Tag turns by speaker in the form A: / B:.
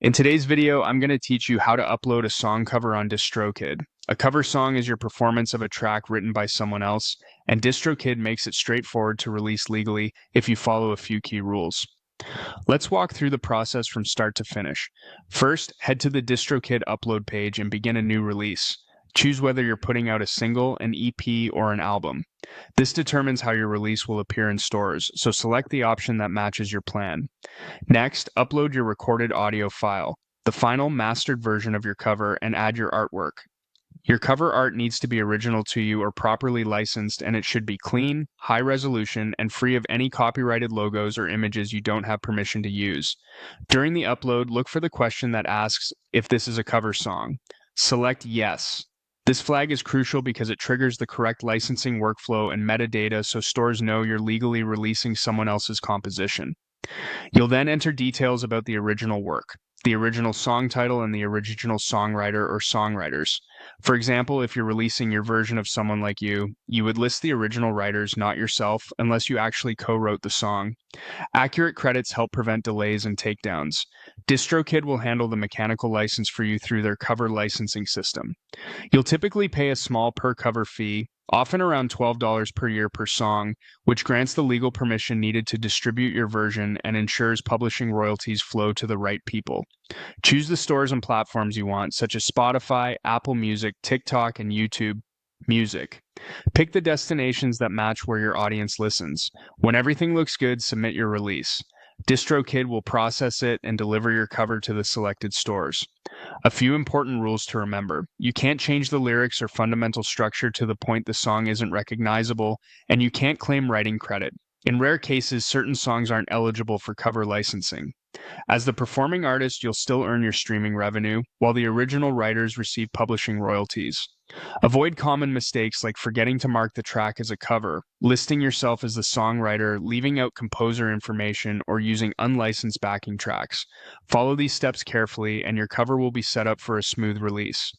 A: In today's video, I'm going to teach you how to upload a song cover on Distrokid. A cover song is your performance of a track written by someone else, and Distrokid makes it straightforward to release legally if you follow a few key rules. Let's walk through the process from start to finish. First, head to the Distrokid upload page and begin a new release. Choose whether you're putting out a single, an EP, or an album. This determines how your release will appear in stores, so select the option that matches your plan. Next, upload your recorded audio file, the final mastered version of your cover, and add your artwork. Your cover art needs to be original to you or properly licensed, and it should be clean, high resolution, and free of any copyrighted logos or images you don't have permission to use. During the upload, look for the question that asks if this is a cover song. Select Yes. This flag is crucial because it triggers the correct licensing workflow and metadata so stores know you're legally releasing someone else's composition. You'll then enter details about the original work, the original song title, and the original songwriter or songwriters. For example, if you're releasing your version of Someone Like You, you would list the original writers, not yourself, unless you actually co-wrote the song. Accurate credits help prevent delays and takedowns. DistroKid will handle the mechanical license for you through their cover licensing system. You'll typically pay a small per cover fee, often around $12 per year per song, which grants the legal permission needed to distribute your version and ensures publishing royalties flow to the right people. Choose the stores and platforms you want, such as Spotify, Apple Music, TikTok, and YouTube Music. Pick the destinations that match where your audience listens. When everything looks good, submit your release. DistroKid will process it and deliver your cover to the selected stores. A few important rules to remember. You can't change the lyrics or fundamental structure to the point the song isn't recognizable, and you can't claim writing credit. In rare cases, certain songs aren't eligible for cover licensing. As the performing artist, you'll still earn your streaming revenue, while the original writers receive publishing royalties. Avoid common mistakes like forgetting to mark the track as a cover, listing yourself as the songwriter, leaving out composer information, or using unlicensed backing tracks. Follow these steps carefully, and your cover will be set up for a smooth release.